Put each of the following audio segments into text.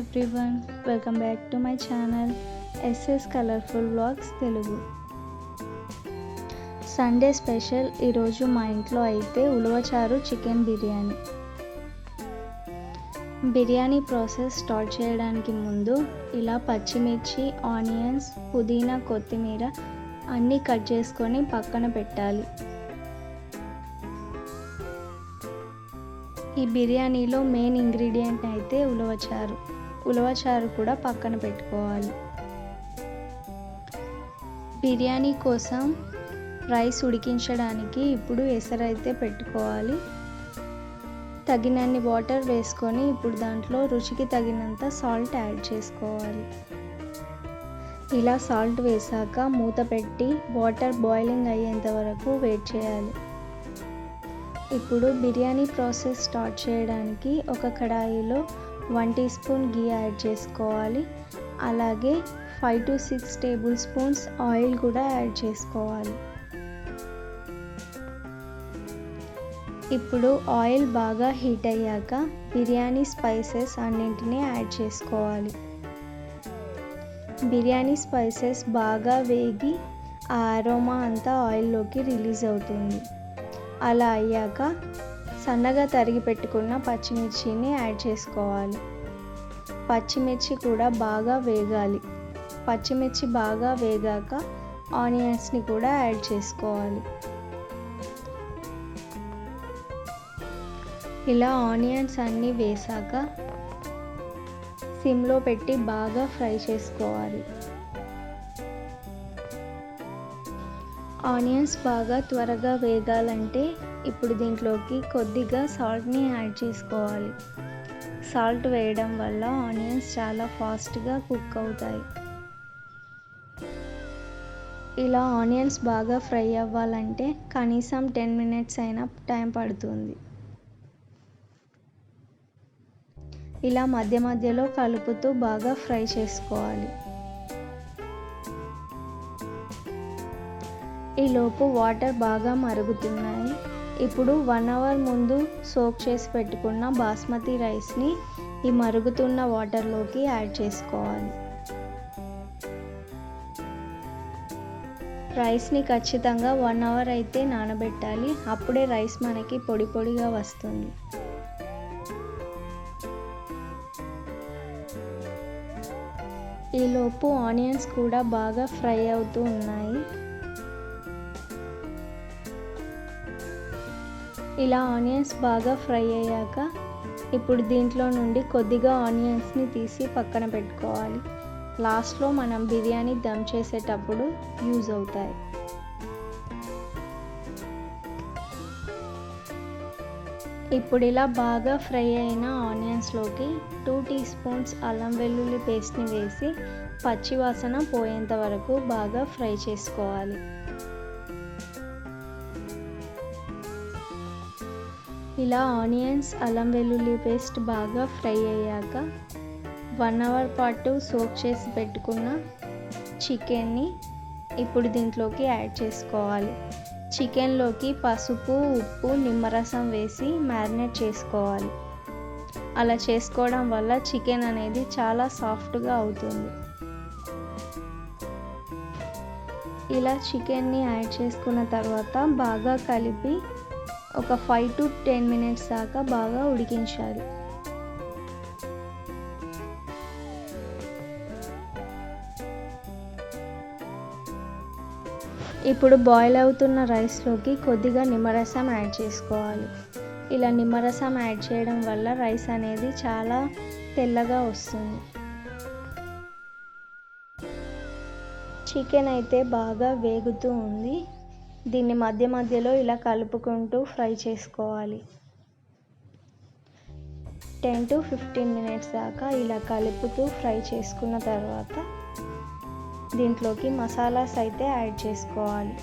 Everyone, welcome back to my channel SS colourful vlogs Telugu. Sunday special ఈరోజు మా ఇంట్లో అయితే ulavacharu chicken biryani process start చేయడానికి ముందు ఇలా పచ్చిమిర్చి, ఆనియన్స్, పుదీనా, కొత్తిమీర అన్నీ కట్ చేసుకొని పక్కన పెట్టాలి. ఈ బిర్యానీలో మెయిన్ ఇంగ్రీడియంట్ అయితే ఉలవచారు కూడా పక్కన పెట్టుకోవాలి. బిర్యానీ కోసం రైస్ ఉడికించడానికి ఇప్పుడు ఎసరైతే పెట్టుకోవాలి. తగినన్ని వాటర్ వేసుకొని ఇప్పుడు దాంట్లో రుచికి తగినంత సాల్ట్ యాడ్ చేసుకోవాలి. ఇలా సాల్ట్ వేసాక మూత పెట్టి వాటర్ బాయిలింగ్ అయ్యేంత వరకు వెయిట్ చేయాలి. ఇప్పుడు బిర్యానీ ప్రాసెస్ స్టార్ట్ చేయడానికి ఒక కడాయిలో 1 టీ స్పూన్ గీ యాడ్ చేసుకోవాలి. అలాగే 5 to 6 టేబుల్ స్పూన్స్ ఆయిల్ కూడా యాడ్ చేసుకోవాలి. ఇప్పుడు ఆయిల్ బాగా హీట్ అయ్యాక బిర్యానీ స్పైసెస్ అన్నింటినీ యాడ్ చేసుకోవాలి. బిర్యానీ స్పైసెస్ బాగా వేగి ఆ అరోమా అంతా ఆయిల్లోకి రిలీజ్ అవుతుంది. అలా అయ్యాక సన్నగా తరిగి పెట్టుకున్న పచ్చిమిర్చిని యాడ్ చేసుకోవాలి. పచ్చిమిర్చి కూడా బాగా వేగాలి. పచ్చిమిర్చి బాగా వేగాక ఆనియన్స్ని కూడా యాడ్ చేసుకోవాలి. ఇలా ఆనియన్స్ అన్నీ వేసాక సిమ్లో పెట్టి బాగా ఫ్రై చేసుకోవాలి. ఆనియన్స్ బాగా త్వరగా వేగాలంటే ఇప్పుడు దీంట్లోకి కొద్దిగా సాల్ట్ని యాడ్ చేసుకోవాలి. సాల్ట్ వేయడం వల్ల ఆనియన్స్ చాలా ఫాస్ట్గా కుక్ అవుతాయి. ఇలా ఆనియన్స్ బాగా ఫ్రై అవ్వాలంటే కనీసం 10 minutes అయినా టైం పడుతుంది. ఇలా మధ్య మధ్యలో కలుపుతూ బాగా ఫ్రై చేసుకోవాలి. ఈలోపు వాటర్ బాగా మరుగుతున్నాయి. ఇప్పుడు 1 hour ముందు సోక్ చేసి పెట్టుకున్న బాస్మతి రైస్ని ఈ మరుగుతున్న వాటర్లోకి యాడ్ చేసుకోవాలి. రైస్ని ఖచ్చితంగా 1 hour అయితే నానబెట్టాలి. అప్పుడే రైస్ మనకి పొడి పొడిగా వస్తుంది. ఈలోపు ఆనియన్స్ కూడా బాగా ఫ్రై అవుతూ ఉన్నాయి. ఇలా ఆనియన్స్ బాగా ఫ్రై అయ్యాక ఇప్పుడు దీంట్లో నుండి కొద్దిగా ఆనియన్స్ని తీసి పక్కన పెట్టుకోవాలి. లాస్ట్లో మనం బిర్యానీ దమ్ చేసేటప్పుడు యూజ్ అవుతాయి. ఇప్పుడు ఇలా బాగా ఫ్రై అయిన ఆనియన్స్లోకి 2 టీ స్పూన్స్ అల్లం వెల్లుల్లి పేస్ట్ని వేసి పచ్చివాసన పోయేంత వరకు బాగా ఫ్రై చేసుకోవాలి. ఇలా ఆనియన్స్, అల్లం వెల్లుల్లి పేస్ట్ బాగా ఫ్రై అయ్యాక 1 hour పాటు సోక్ చేసి పెట్టుకున్న చికెన్ని ఇప్పుడు దీంట్లోకి యాడ్ చేసుకోవాలి. చికెన్లోకి పసుపు, ఉప్పు, నిమ్మరసం వేసి మ్యారినేట్ చేసుకోవాలి. అలా చేసుకోవడం వల్ల చికెన్ అనేది చాలా సాఫ్ట్గా అవుతుంది. ఇలా చికెన్ని యాడ్ చేసుకున్న తర్వాత బాగా కలిపి ఒక 5 to 10 minutes దాకా బాగా ఉడికించాలి. ఇప్పుడు బాయిల్ అవుతున్న రైస్లోకి కొద్దిగా నిమ్మరసం యాడ్ చేసుకోవాలి. ఇలా నిమ్మరసం యాడ్ చేయడం వల్ల రైస్ అనేది చాలా తెల్లగా వస్తుంది. చికెన్ అయితే బాగా వేగుతూ ఉంది. దీన్ని మధ్య మధ్యలో ఇలా కలుపుకుంటూ ఫ్రై చేసుకోవాలి. 10 to 15 minutes దాకా ఇలా కలుపుతూ ఫ్రై చేసుకున్న తర్వాత దీంట్లోకి మసాలాస్ అయితే యాడ్ చేసుకోవాలి.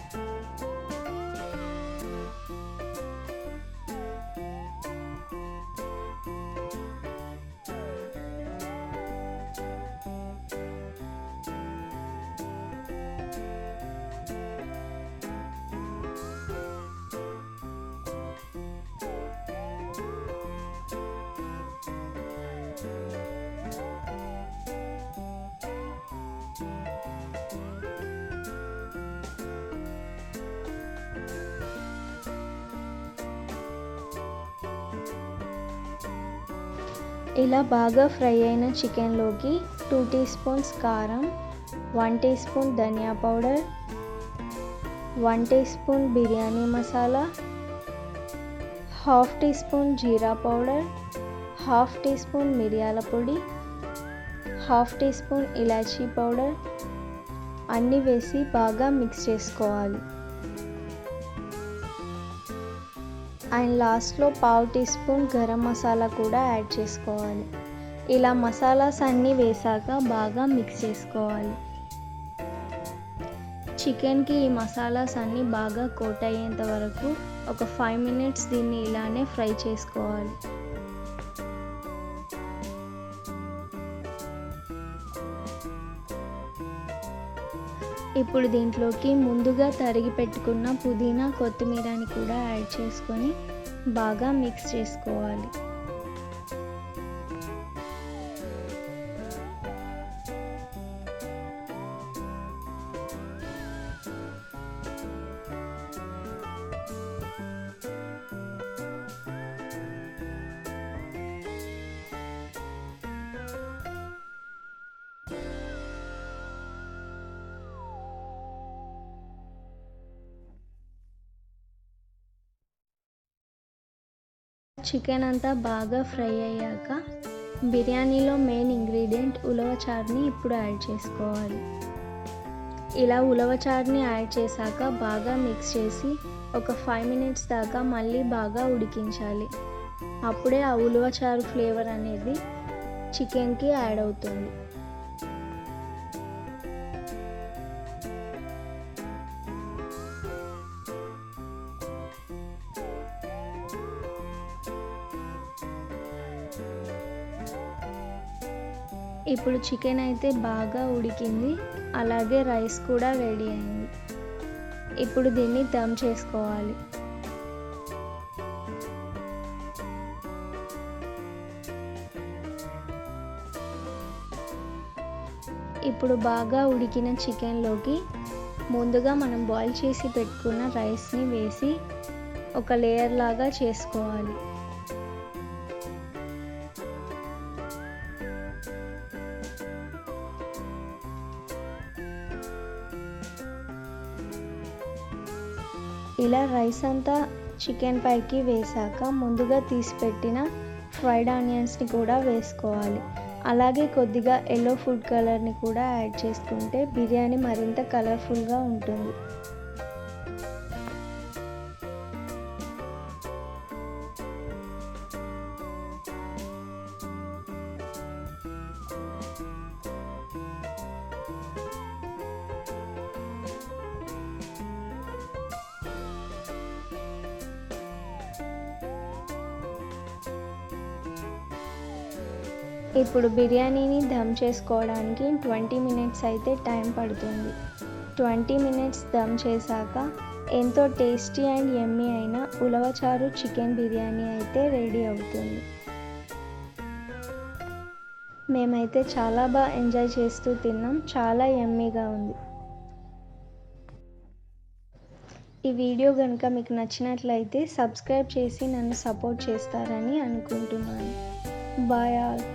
ఇలా బాగా ఫ్రై అయిన చికెన్లోకి 2 టీ స్పూన్స్ కారం, 1 టీ స్పూన్ ధనియా powder, 1 teaspoon biryani masala, half teaspoon జీరా పౌడర్, హాఫ్ టీ స్పూన్ మిరియాల పొడి, హాఫ్ టీ స్పూన్ ఇలాచీ పౌడర్ అన్నీ వేసి బాగా మిక్స్ చేసుకోవాలి. అండ్ లాస్ట్లో పావు టీ స్పూన్ గరం మసాలా కూడా యాడ్ చేసుకోవాలి. ఇలా మసాలాస్ అన్నీ వేసాక బాగా మిక్స్ చేసుకోవాలి. చికెన్కి ఈ మసాలాస్ అన్నీ బాగా కోట్ అయ్యేంత వరకు ఒక 5 మినిట్స్ దీన్ని ఇలానే ఫ్రై చేసుకోవాలి. ఇప్పుడు దీంట్లోకి ముందుగా తరిగి పెట్టుకున్న పుదీనా, కొత్తిమీరని కూడా యాడ్ చేసుకొని బాగా మిక్స్ చేసుకోవాలి. చికెన్ అంతా బాగా ఫ్రై అయ్యాక బిర్యానీలో మెయిన్ ఇంగ్రీడియంట్ ఉలవచారుని ఇప్పుడు యాడ్ చేసుకోవాలి. ఇలా ఉలవచారుని యాడ్ చేశాక బాగా మిక్స్ చేసి ఒక 5 మినిట్స్ దాకా మళ్ళీ బాగా ఉడికించాలి. అప్పుడే ఆ ఉలవచారు ఫ్లేవర్ అనేది చికెన్కి యాడ్ అవుతుంది. ఇప్పుడు చికెన్ అయితే బాగా ఉడికింది, అలాగే రైస్ కూడా రెడీ అయింది. ఇప్పుడు దీన్ని దమ్ చేసుకోవాలి. ఇప్పుడు బాగా ఉడికిన చికెన్లోకి ముందుగా మనం బాయిల్ చేసి పెట్టుకున్న రైస్ని వేసి ఒక లేయర్ లాగా చేసుకోవాలి. ఇలా రైస్ అంతా చికెన్ పైకి వేసాక ముందుగా తీసిపెట్టిన ఫ్రైడ్ ఆనియన్స్ని కూడా వేసుకోవాలి. అలాగే కొద్దిగా ఎల్లో ఫుడ్ కలర్ని కూడా యాడ్ చేసుకుంటే బిర్యానీ మరింత కలర్ఫుల్గా ఉంటుంది. ఇప్పుడు బిర్యానీని దమ్ చేసుకోవడానికి 20 మినిట్స్ అయితే టైం పడుతుంది. 20 మినిట్స్ దమ్ చేశాక ఎంతో టేస్టీ అండ్ యమ్మీ అయిన ఉలవచారు చికెన్ బిర్యానీ అయితే రెడీ అవుతుంది. మేమైతే చాలా బాగా ఎంజాయ్ చేస్తూ తిన్నాం. చాలా యమ్మీగా ఉంది. ఈ వీడియో కనుక మీకు నచ్చినట్లయితే సబ్స్క్రైబ్ చేసి నన్ను సపోర్ట్ చేస్తారని అనుకుంటున్నాను. Bye all.